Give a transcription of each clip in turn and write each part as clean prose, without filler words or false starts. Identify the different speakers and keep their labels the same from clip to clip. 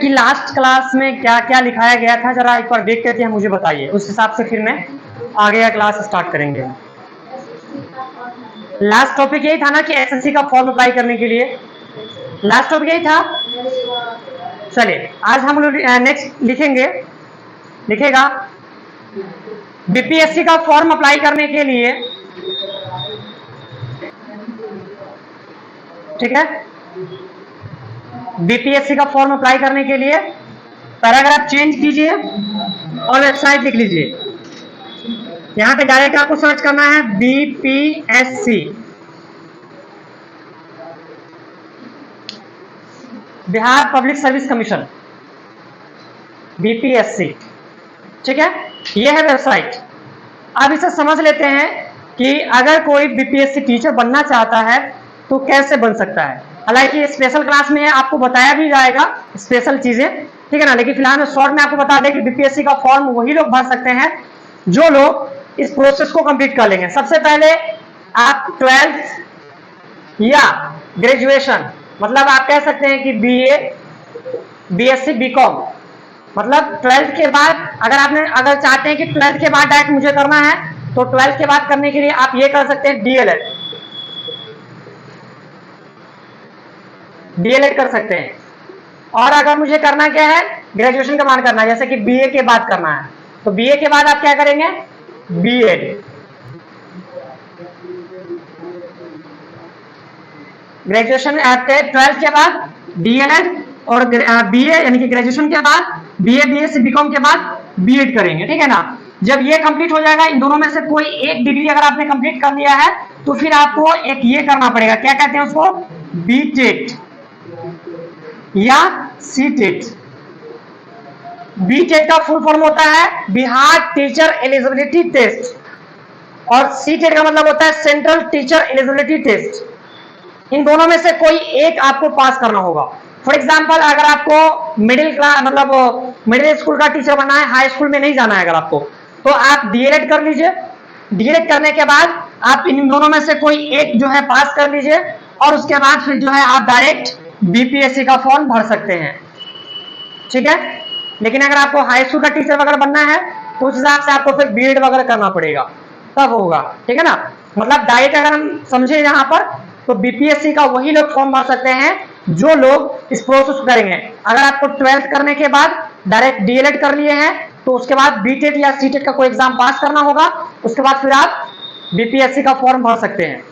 Speaker 1: कि last class में क्या क्या लिखाया गया था, जरा एक बार देख करके मुझे बताइए, उस हिसाब से फिर मैं आगे का क्लास स्टार्ट करेंगे। लास्ट टॉपिक यही था ना कि एसएससी का फॉर्म अप्लाई करने के लिए, लास्ट टॉपिक यही था। चलिए आज हम लोग नेक्स्ट लिखेगा बीपीएससी का फॉर्म अप्लाई करने के लिए, ठीक है। बीपीएससी का फॉर्म अप्लाई करने के लिए पैराग्राफ चेंज कीजिए और वेबसाइट लिख लीजिए। यहां पे डायरेक्ट आपको सर्च करना है BPSC, Bihar public service commission, BPSC, ठीक है। ये है वेबसाइट। अब इसे समझ लेते हैं कि अगर कोई बीपीएससी टीचर बनना चाहता है तो कैसे बन सकता है। हालांकि स्पेशल क्लास में आपको बताया भी जाएगा स्पेशल चीजें, ठीक है ना, लेकिन फिलहाल शॉर्ट में आपको बता दें कि बीपीएससी का फॉर्म वही लोग भर सकते हैं जो लोग इस प्रोसेस को कंप्लीट कर लेंगे। सबसे पहले आप 12th या ग्रेजुएशन, मतलब आप कह सकते हैं कि बीए, बीएससी, बीकॉम, मतलब 12th के बाद अगर चाहते हैं कि 12th के बाद डायरेक्ट मुझे करना है तो 12th के बाद करने के लिए आप ये कर सकते हैं डीएलएड कर सकते हैं। और अगर मुझे करना क्या है, ग्रेजुएशन के बाद करना है, जैसे कि बीए के बाद करना है तो बीए के बाद आप क्या करेंगे, बीएड, ग्रेजुएशन 12th के बाद डीएलएड और बीए यानी कि ग्रेजुएशन के बाद बीए, बीएससी, बीकॉम के बाद बीएड करेंगे, ठीक है ना। जब ये कंप्लीट हो जाएगा, इन दोनों में से कोई एक डिग्री अगर आपने कंप्लीट कर लिया है तो फिर आपको एक ये करना पड़ेगा, क्या कहते हैं उसको, बीटेट या सीटेट। बीटेट का फुल फॉर्म होता है बिहार टीचर एलिजिबिलिटी टेस्ट और सीटेट का मतलब होता है सेंट्रल टीचर एलिजिबिलिटी टेस्ट। इन दोनों में से कोई एक आपको पास करना होगा। फॉर एग्जाम्पल अगर आपको मिडिल क्लास मतलब मिडिल स्कूल का टीचर बनना है, हाई स्कूल में नहीं जाना है अगर आपको, तो आप डीएलएड कर लीजिए। डीएलएड करने के बाद आप इन दोनों में से कोई एक जो है पास कर लीजिए और उसके बाद फिर जो है आप डायरेक्ट बीपीएससी का फॉर्म भर सकते हैं, ठीक है। लेकिन अगर आपको हाई स्कूल का टीचर वगैरह बनना है तो उस हिसाब से आपको फिर बीएड वगैरह करना पड़ेगा, तब होगा, ठीक है ना। मतलब डायरेक्ट अगर हम समझे यहाँ पर तो बीपीएससी का वही लोग फॉर्म भर सकते हैं जो लोग इस प्रोसेस को करेंगे। अगर आपको 12th करने के बाद डायरेक्ट डीएलएड कर लिए हैं तो उसके बाद बीटेट या सीटेट का कोई एग्जाम पास करना होगा, उसके बाद फिर आप बीपीएससी का फॉर्म भर सकते हैं।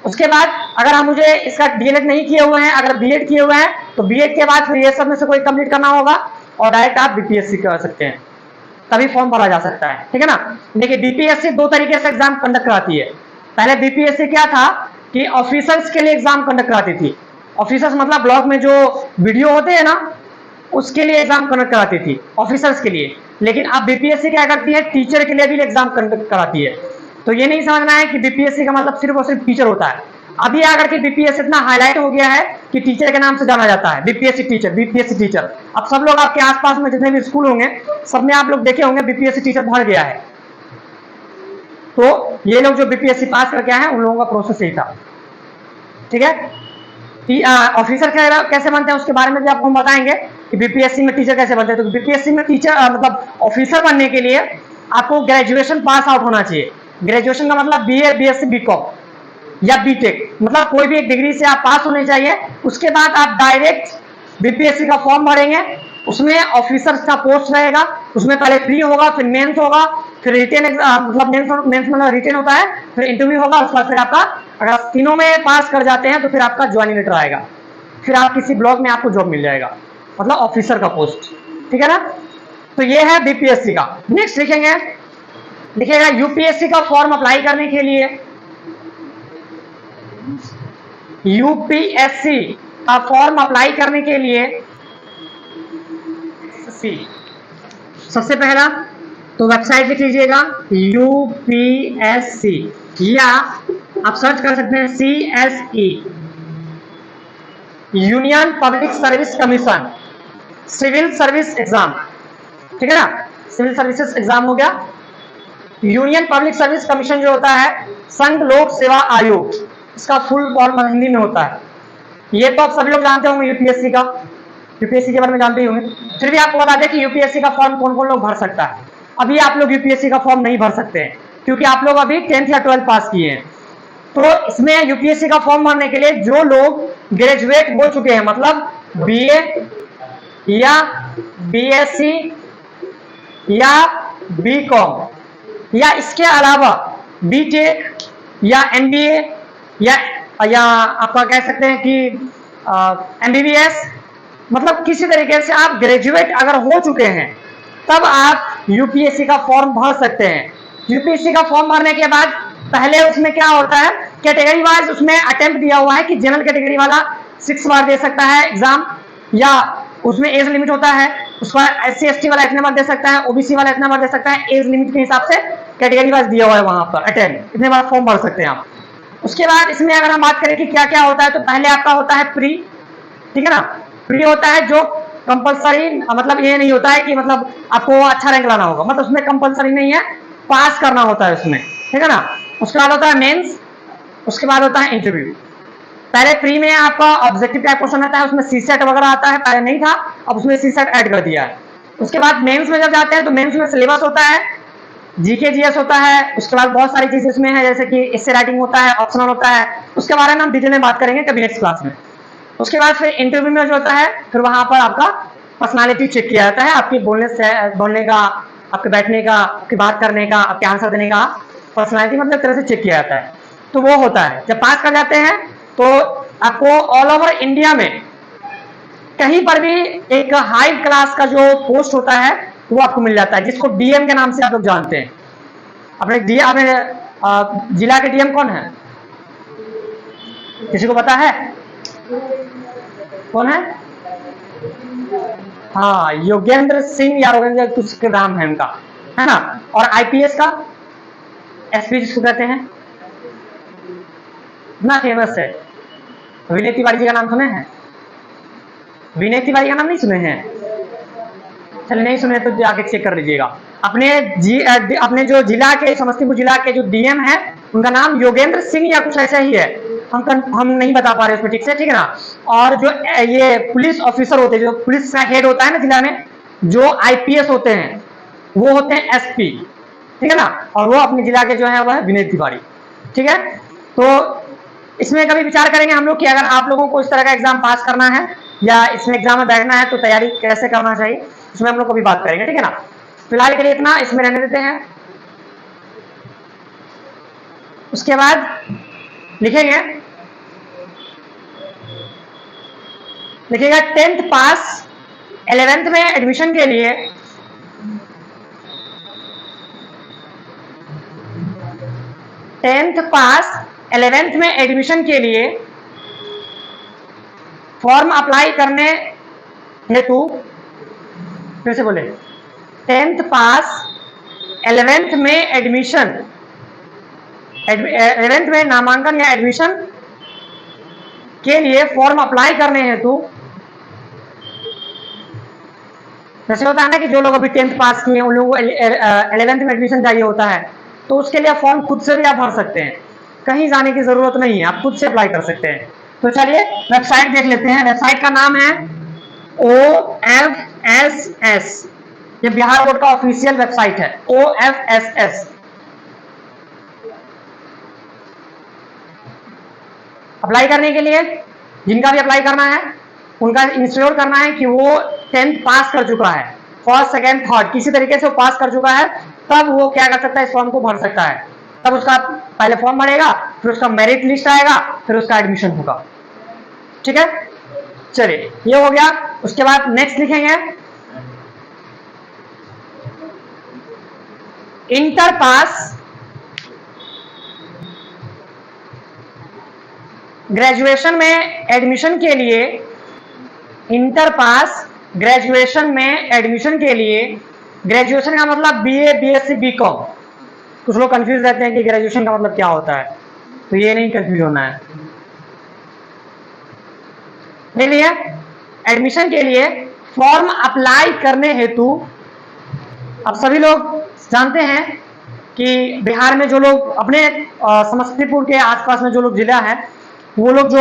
Speaker 1: उसके बाद अगर हम मुझे इसका डीएलएड नहीं किए हुए हैं, अगर बीएड किए हुए हैं तो बीएड के बाद फिर ये सब में से कोई कंप्लीट करना होगा और डायरेक्ट आप बीपीएससी कर सकते हैं, तभी फॉर्म भरा जा सकता है, ठीक है ना। देखिए बीपीएससी दो तरीके से एग्जाम कंडक्ट कराती है। पहले बीपीएससी क्या था कि ऑफिसर्स के लिए एग्जाम कंडक्ट कराती थी। ऑफिसर्स मतलब ब्लॉक में जो वीडियो होते हैं ना, उसके लिए एग्जाम कंडक्ट कराती थी ऑफिसर्स के लिए। लेकिन अब बीपीएससी क्या करती है, टीचर के लिए भी एग्जाम कंडक्ट कराती है। तो ये नहीं समझना है कि बीपीएससी का मतलब सिर्फ और सिर्फ टीचर होता है। अभी आकर के बीपीएससी इतना हाईलाइट हो गया है कि टीचर के नाम से जाना जाता है, बीपीएससी टीचर, बीपीएससी टीचर। अब सब लोग आपके आसपास में जितने भी स्कूल होंगे सब में आप लोग देखे होंगे बीपीएससी टीचर भर गया है। तो ये लोग जो बीपीएससी पास करके आए हैं उन लोगों का प्रोसेस यही था, ठीक है। ऑफिसर कैसे बनते हैं उसके बारे में भी आपको हम बताएंगे कि बीपीएससी में टीचर कैसे बनते हैं। तो बीपीएससी में टीचर मतलब ऑफिसर बनने के लिए आपको ग्रेजुएशन पास आउट होना चाहिए। ग्रेजुएशन का मतलब बीए, बीएससी, बीकॉम या बीटेक, मतलब कोई भी एक डिग्री से आप पास होने चाहिए। उसके बाद आप डायरेक्ट बीपीएससी का फॉर्म भरेंगे, उसमें ऑफिसर का पोस्ट रहेगा, उसमें पहले प्री होगा, फिर मेंस होगा, फिर रिटेन मतलब मेंस मतलब रिटेन होता है, फिर इंटरव्यू होगा, उसके बाद फिर आपका अगर तीनों में पास कर जाते हैं तो फिर आपका ज्वाइनिंग लेटर आएगा, फिर आप किसी ब्लॉक में आपको जॉब मिल जाएगा, मतलब ऑफिसर का पोस्ट, ठीक है ना। तो ये है बीपीएससी का। नेक्स्ट लिखेगा यूपीएससी का फॉर्म अप्लाई करने के लिए, यूपीएससी का फॉर्म अप्लाई करने के लिए सबसे पहला तो वेबसाइट लिख लीजिएगा यूपीएससी, या आप सर्च कर सकते हैं CSE, union public service commission, civil service exam, ठीक है ना। सिविल सर्विसेज एग्जाम हो गया। यूनियन पब्लिक सर्विस कमीशन जो होता है संघ लोक सेवा आयोग, इसका फुल फॉर्म हिंदी में होता है। ये तो आप सभी लोग जानते होंगे यूपीएससी का। यूपीएससी के बारे में जानते ही होंगे, फिर भी आपको बता दें कि यूपीएससी का फॉर्म कौन कौन लोग भर सकता है। अभी आप लोग यूपीएससी का फॉर्म नहीं भर सकते हैं क्योंकि आप लोग अभी 10th या 12th पास किए हैं। तो इसमें यूपीएससी का फॉर्म भरने के लिए जो लोग ग्रेजुएट हो चुके हैं, मतलब बीए या बीएससी या बीकॉम या इसके अलावा बीटेक या एमबीए या आपका कह सकते हैं कि एमबीबीएस, मतलब किसी तरीके से आप ग्रेजुएट अगर हो चुके हैं तब आप यूपीएससी का फॉर्म भर सकते हैं। यूपीएससी का फॉर्म भरने के बाद पहले उसमें क्या होता है, कैटेगरी वाइज उसमें अटेम्प्ट दिया हुआ है कि जनरल कैटेगरी वाला 6 बार दे सकता है एग्जाम, या उसमें एज लिमिट होता है, उसका एससी एसटी वाला इतने बार दे सकता है, ओबीसी वाला इतना बार दे सकता है, एज लिमिट के हिसाब से कैटेगरी वाइज दिया हुआ है वहां पर अटेम्प्ट इतने बार फॉर्म भर सकते हैं आप। उसके बाद इसमें अगर हम बात करें कि क्या क्या होता है, तो पहले आपका होता है प्री, ठीक है ना, प्री होता है जो कंपलसरी, मतलब ये नहीं होता है कि मतलब आपको अच्छा रैंक लाना होगा, मतलब उसमें कंपलसरी नहीं है, पास करना होता है उसमें, ठीक है ना। उसके बाद होता है मेंस, उसके बाद होता है इंटरव्यू। पहले प्री में आपका ऑब्जेक्टिव टाइप क्वेश्चन आता है, उसमें सीसेट वगैरह आता है, पहले नहीं था, अब उसमें सीसेट ऐड कर दिया है। उसके बाद मेंस में जब जाते हैं तो मेंस में सिलेबस होता है, जीके जीएस होता है, उसके बाद बहुत सारी चीजें इसमें है, जैसे कि इससे राइटिंग होता है, ऑप्शनल होता है, उसके बारे में हम डिटेल में बात करेंगे कभी नेक्स्ट क्लास में। उसके बाद फिर इंटरव्यू में जो होता है, फिर वहां पर आपका पर्सनालिटी चेक किया जाता है, आपकी बोलने का, आपके बैठने का, आपकी बात करने का, आपके आंसर देने का पर्सनालिटी मतलब तरह से चेक किया जाता है। तो वो होता है, जब पास कर जाते हैं तो आपको ऑल ओवर इंडिया में कहीं पर भी एक हाई क्लास का जो पोस्ट होता है वो आपको मिल जाता है, जिसको डीएम के नाम से आप लोग जानते हैं। अपने जिला के डीएम कौन है, किसी को पता है कौन है? हाँ, योगेंद्र सिंह या योगेंद्र कुछ के नाम है उनका, है ना। और आईपीएस का एसपी जिसको कहते हैं, इतना फेमस है। विनय तिवारी जी का नाम सुने हैं? विनय तिवारी का नाम नहीं सुने हैं? चलिए नहीं सुने तो जाके चेक कर लीजिएगा। अपने जो जिला के, समस्तीपुर जिला के जो डीएम है उनका नाम योगेंद्र सिंह या कुछ ऐसा ही है, हम नहीं बता पा रहे उसमें ठीक से, ठीक है ना। और जो ये पुलिस ऑफिसर होते हैं, जो पुलिस का हेड होता है ना जिला में, जो आईपीएस होते हैं वो होते हैं एसपी, ठीक है ना। और वो अपने जिला के जो है वह है विनय तिवारी, ठीक है। तो इसमें कभी विचार करेंगे हम लोग कि अगर आप लोगों को इस तरह का एग्जाम पास करना है या इसमें एग्जाम में बैठना है तो तैयारी कैसे करना चाहिए, इसमें हम लोग कभी बात करेंगे, ठीक है ना। फिलहाल के लिए इतना इसमें रहने देते हैं। उसके बाद लिखेंगे 10th पास 11th में एडमिशन के लिए 10th पास 11th में एडमिशन के लिए फॉर्म अप्लाई करने हेतु, फिर से बोले, 10th पास 11th में एडमिशन, 11th में नामांकन या एडमिशन के लिए फॉर्म अप्लाई करने हेतु, जैसे होता है ना कि जो लोग अभी 10th पास किए उन लोगों को 11th में एडमिशन चाहिए होता है, तो उसके लिए फॉर्म खुद से भी आप भर सकते हैं, कहीं जाने की जरूरत नहीं है, आप खुद से अप्लाई कर सकते हैं। तो चलिए वेबसाइट देख लेते हैं। वेबसाइट का नाम है OFSS, ये बिहार बोर्ड का ऑफिशियल वेबसाइट है, OFSS। अप्लाई करने के लिए जिनका भी अप्लाई करना है उनका इंश्योर करना है कि वो 10th पास कर चुका है, फर्स्ट सेकेंड थर्ड किसी तरीके से वो पास कर चुका है, तब वो क्या कर सकता है, इस फॉर्म को भर सकता है। तब उसका पहले फॉर्म भरेगा, फिर उसका मेरिट लिस्ट आएगा, फिर उसका एडमिशन होगा, ठीक है। चलिए ये हो गया। उसके बाद नेक्स्ट लिखेंगे इंटर पास ग्रेजुएशन में एडमिशन के लिए, इंटर पास ग्रेजुएशन में एडमिशन के लिए, ग्रेजुएशन का मतलब बीए बीएससी बीकॉम। कुछ लोग कंफ्यूज रहते हैं कि ग्रेजुएशन का मतलब क्या होता है, तो ये नहीं कंफ्यूज होना है। लिए एडमिशन के लिए फॉर्म अप्लाई करने हेतु, अब सभी लोग जानते हैं कि बिहार में जो लोग अपने समस्तीपुर के आसपास में जो लोग जिला है, वो लोग जो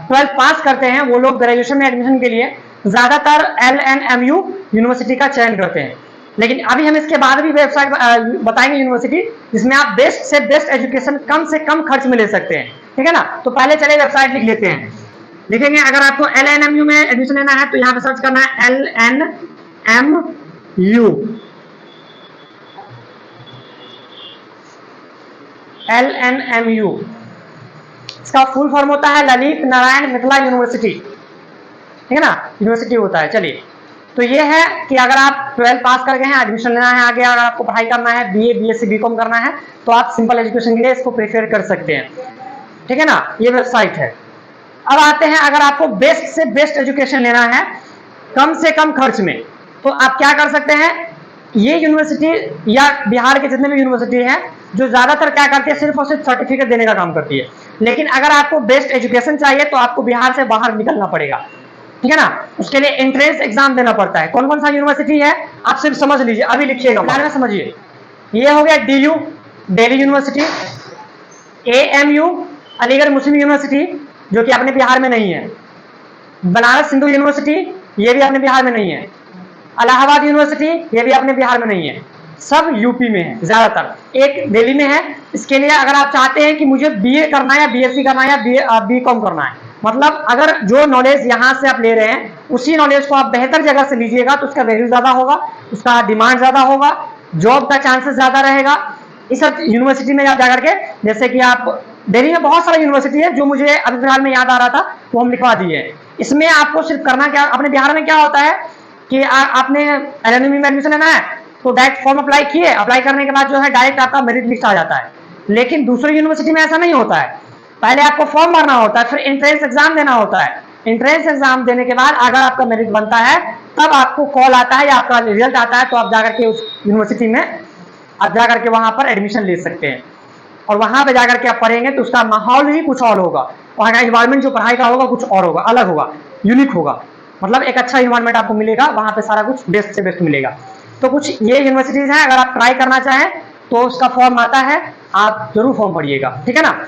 Speaker 1: 12th पास करते हैं वो लोग ग्रेजुएशन में एडमिशन के लिए ज्यादातर LNMU यूनिवर्सिटी का चयन करते हैं। लेकिन अभी हम इसके बाद भी वेबसाइट बताएंगे यूनिवर्सिटी जिसमें आप बेस्ट से बेस्ट एजुकेशन कम से कम खर्च में ले सकते हैं, ठीक है ना। तो पहले चलिए वेबसाइट लिख लेते हैं। लिखेंगे अगर आपको LNMU में एडमिशन लेना है तो यहां पे सर्च करना है LNMU। LNMU इसका फुल फॉर्म होता है ललित नारायण मिथिला यूनिवर्सिटी, ठीक है ना, यूनिवर्सिटी होता है। चलिए, तो ये है कि अगर आप 12 पास कर गए हैं, एडमिशन लेना है आगे, अगर आपको पढ़ाई करना है BA BSc BCom करना है तो आप सिंपल एजुकेशन के लिए इसको प्रेफर कर सकते हैं, ठीक है ना। ये वेबसाइट है। अब आते हैं अगर आपको बेस्ट से बेस्ट एजुकेशन लेना है कम से कम खर्च में, तो आप क्या कर सकते हैं। ये यूनिवर्सिटी या बिहार के जितने भी यूनिवर्सिटी हैं जो ज्यादातर क्या करती है, सिर्फ और सिर्फ सर्टिफिकेट देने का काम करती है। लेकिन अगर आपको बेस्ट एजुकेशन चाहिए तो आपको बिहार से बाहर निकलना पड़ेगा, ठीक है ना। उसके लिए एंट्रेंस एग्जाम देना पड़ता है। कौन कौन सा यूनिवर्सिटी है आप सिर्फ समझ लीजिए, अभी लिखिएगा, बारे में समझिए। ये हो गया DU Delhi university, AMU Aligarh Muslim university जो कि अपने बिहार में नहीं है, बनारस हिंदू यूनिवर्सिटी ये भी अपने बिहार में नहीं है, इलाहाबाद यूनिवर्सिटी ये भी अपने बिहार में नहीं है, सब यूपी में है ज्यादातर, एक दिल्ली में है। इसके लिए अगर आप चाहते हैं कि मुझे BA करना है या BSc करना है या BCom करना है, मतलब अगर जो नॉलेज यहाँ से आप ले रहे हैं उसी नॉलेज को आप बेहतर जगह से लीजिएगा तो उसका वैल्यू ज्यादा होगा, उसका डिमांड ज्यादा होगा, जॉब का चांसेस ज्यादा रहेगा। इस सब यूनिवर्सिटी में आप जाकर के, जैसे कि आप दिल्ली में बहुत सारा यूनिवर्सिटी है जो मुझे अभी फिलहाल में याद आ रहा था वो हम लिखवा दिए। इसमें आपको सिर्फ करना क्या, अपने बिहार में क्या होता है कि आपने LNMU में एडमिशन लेना है तो डायरेक्ट फॉर्म अप्लाई किए, अप्लाई करने के बाद जो है डायरेक्ट आपका मेरिट लिस्ट आ जाता है। लेकिन दूसरी यूनिवर्सिटी में ऐसा नहीं होता है, पहले आपको फॉर्म भरना होता है, फिर एंट्रेंस एग्जाम देना होता है। एंट्रेंस एग्जाम देने के बाद अगर आपका मेरिट बनता है तब आपको कॉल आता है या आपका रिजल्ट आता है तो आप जाकर के उस यूनिवर्सिटी में आप जाकर के वहां पर एडमिशन ले सकते हैं। और वहां पे जाकर के आप पढ़ेंगे तो उसका माहौल ही कुछ और होगा, वहां का इन्वायरमेंट जो पढ़ाई का होगा कुछ और होगा, अलग होगा, यूनिक होगा, मतलब एक अच्छा इन्वायरमेंट आपको मिलेगा, वहां पे सारा कुछ बेस्ट से बेस्ट मिलेगा। तो कुछ ये यूनिवर्सिटीज हैं, अगर आप ट्राई करना चाहें तो उसका फॉर्म आता है, आप जरूर फॉर्म भरिएगा, ठीक है ना।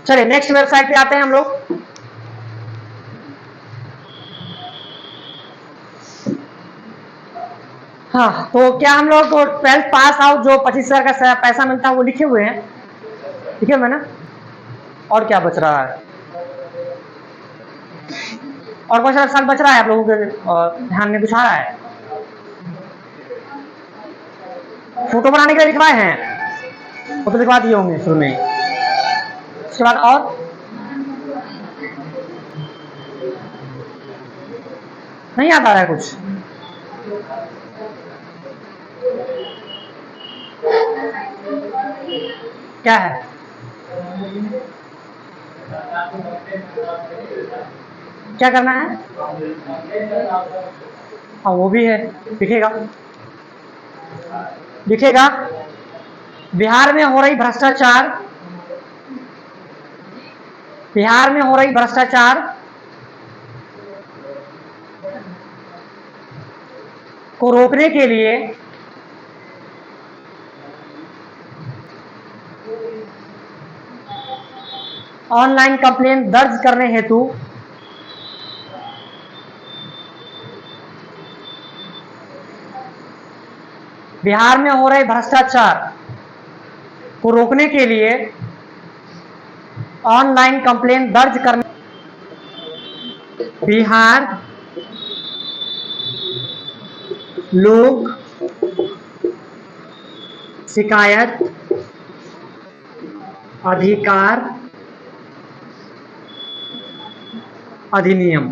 Speaker 1: चलिए नेक्स्ट वेबसाइट पे आते हैं हम लोग। हाँ, तो क्या हम लोग 12th पास आउट जो 25,000 का पैसा मिलता है वो लिखे हुए हैं, ठीक है ना। और क्या बच रहा है, और कौन सा साल बच रहा है आप लोगों के ध्यान में कुछ आ रहा है। फोटो बनाने के लिए लिखवाए हैं, फोटो लिखवा दिए होंगे शुरू में, उसके बाद और नहीं याद आ रहा है कुछ। क्या है, क्या करना है, हाँ वो भी है, दिखेगा दिखेगा। बिहार में हो रही भ्रष्टाचार, बिहार में हो रही भ्रष्टाचार को रोकने के लिए ऑनलाइन कंप्लेंट दर्ज करने हेतु बिहार में हो रहे भ्रष्टाचार को रोकने के लिए ऑनलाइन कंप्लेंट दर्ज करने, बिहार लोक शिकायत अधिकार अधिनियम,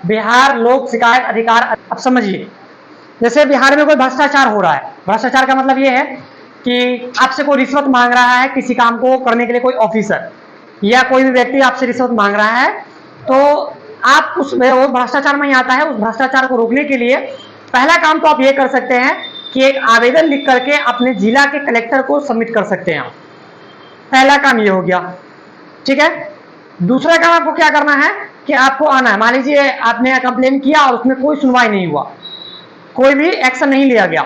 Speaker 1: बिहार लोक शिकायत अधिकार। अब समझिए, जैसे बिहार में कोई भ्रष्टाचार हो रहा है, भ्रष्टाचार का मतलब ये है कि आपसे कोई रिश्वत मांग रहा है किसी काम को करने के लिए, कोई ऑफिसर या कोई भी व्यक्ति आपसे रिश्वत मांग रहा है, तो आप उस भ्रष्टाचार में ही आता है। उस भ्रष्टाचार को रोकने के लिए पहला काम तो आप ये कर सकते हैं कि एक आवेदन लिख करके अपने जिला के कलेक्टर को सबमिट कर सकते हैं। पहला काम ये हो गया, ठीक है। दूसरा काम आपको क्या करना है कि आपको आना है, मान लीजिए आपने कंप्लेन किया और उसमें कोई सुनवाई नहीं हुआ, कोई भी एक्शन नहीं लिया गया,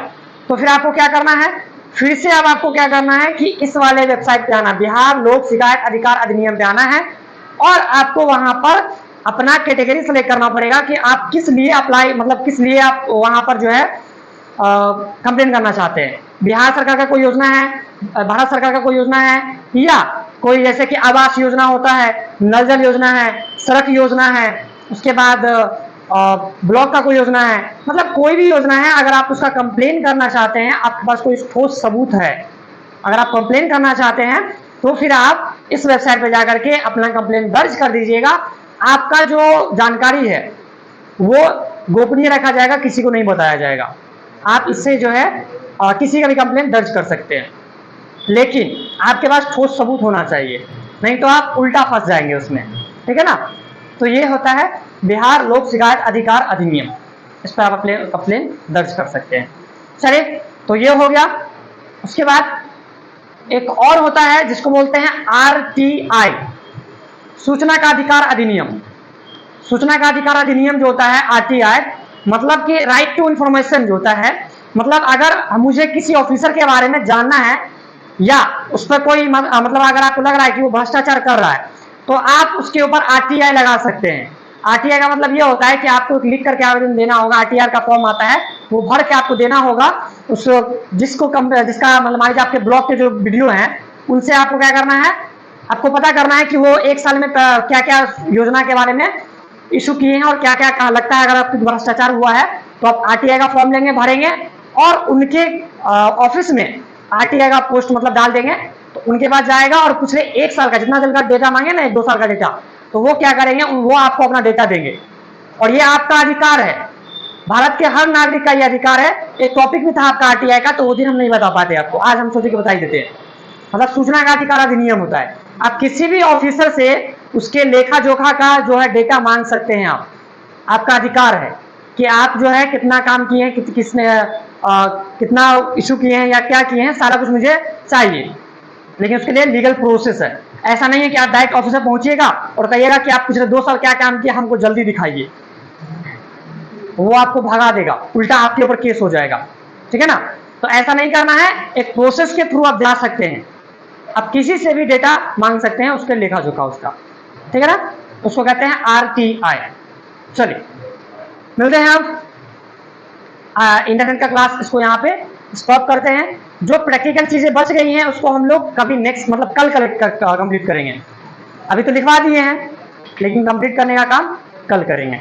Speaker 1: तो फिर आपको क्या करना है फिर से अब आपको क्या करना है कि इस वाले वेबसाइट पे आना, बिहार लोक शिकायत अधिकार अधिनियम पे आना है और आपको वहां पर अपना कैटेगरी सेलेक्ट करना पड़ेगा कि आप किस लिए अप्लाई, मतलब किस लिए आप वहां पर जो है कंप्लेन करना चाहते हैं। बिहार सरकार का कोई योजना है, भारत सरकार का कोई योजना है, या कोई जैसे कि आवास योजना होता है, नल जल योजना है, सड़क योजना है, उसके बाद ब्लॉक का कोई योजना है, मतलब कोई भी योजना है, अगर आप उसका कंप्लेन करना चाहते हैं, आपके पास कोई ठोस सबूत है, अगर आप कंप्लेन करना चाहते हैं तो फिर आप इस वेबसाइट पर जाकर के अपना कंप्लेन दर्ज कर दीजिएगा। आपका जो जानकारी है वो गोपनीय रखा जाएगा, किसी को नहीं बताया जाएगा। आप इससे जो है किसी का भी कंप्लेन दर्ज कर सकते हैं, लेकिन आपके पास ठोस सबूत होना चाहिए, नहीं तो आप उल्टा फंस जाएंगे उसमें, ठीक है ना। तो ये होता है बिहार लोक शिकायत अधिकार अधिनियम, इस पर आप अपने कंप्लेन दर्ज कर सकते हैं। चलिए, तो ये हो गया। उसके बाद एक और होता है जिसको बोलते हैं RTI, सूचना का अधिकार अधिनियम। सूचना का अधिकार अधिनियम जो होता है RTI, मतलब कि राइट टू इंफॉर्मेशन जो होता है, मतलब अगर मुझे किसी ऑफिसर के बारे में जानना है या उस पर कोई मतलब अगर आपको लग रहा है कि वो भ्रष्टाचार कर रहा है तो आप उसके ऊपर RTI लगा सकते हैं। RTI का मतलब ये होता है कि आपको लिख करके आवेदन देना होगा, RTI का फॉर्म आता है, वो भर के आपको देना होगा उस जिसका मतलब मान लीजिए आपके ब्लॉक के जो वीडियो हैं उनसे आपको क्या करना है, आपको पता करना है कि वो एक साल में क्या क्या योजना के बारे में इशू किए हैं और क्या क्या लगता है। अगर आपको भ्रष्टाचार हुआ है तो आप RTI का फॉर्म लेंगे, भरेंगे और उनके ऑफिस में RTI का पोस्ट मतलब डाल देंगे, तो उनके पास जाएगा और पिछले एक साल का जितना दिन का डेटा मांगे ना, 2 साल का डेटा, तो वो क्या करेंगे, वो आपको अपना डेटा देंगे और ये आपका अधिकार है। भारत के हर नागरिक का ये अधिकार है। एक टॉपिक भी था आपका RTI का, तो वो दिन हम नहीं बता पाते आपको, आज हम सोचे कि बता ही देते हैं। मतलब सूचना का अधिकार अधिनियम होता है, आप किसी भी ऑफिसर से उसके लेखा जोखा का जो है डेटा मांग सकते हैं। आप, आपका अधिकार है कि आप जो है कितना काम किए हैं, किसने कितना इशू किए हैं या क्या किए हैं, सारा कुछ मुझे चाहिए, लेकिन उसके लिए लीगल प्रोसेस है। ऐसा नहीं है कि आप डायरेक्ट ऑफिस में पहुंचिएगा और कहिएगा कि आप पिछले 2 साल क्या काम किया, हमको जल्दी दिखाइए, वो आपको भगा देगा, उल्टा आपके ऊपर केस हो जाएगा, ठीक है ना। तो ऐसा नहीं करना है, एक प्रोसेस के थ्रू आप जा सकते हैं, आप किसी से भी डेटा मांग सकते हैं, उसके लेखा जोखा उसका, ठीक है ना, उसको कहते हैं RTI। चलिए, मिलते हैं अब इंटरनेट का क्लास, इसको यहाँ पे स्टॉप करते हैं। जो प्रैक्टिकल चीजें बच गई हैं उसको हम लोग कभी नेक्स्ट मतलब कल कंप्लीट करेंगे। अभी तो लिखवा दिए हैं, लेकिन कंप्लीट करने का काम कल करेंगे।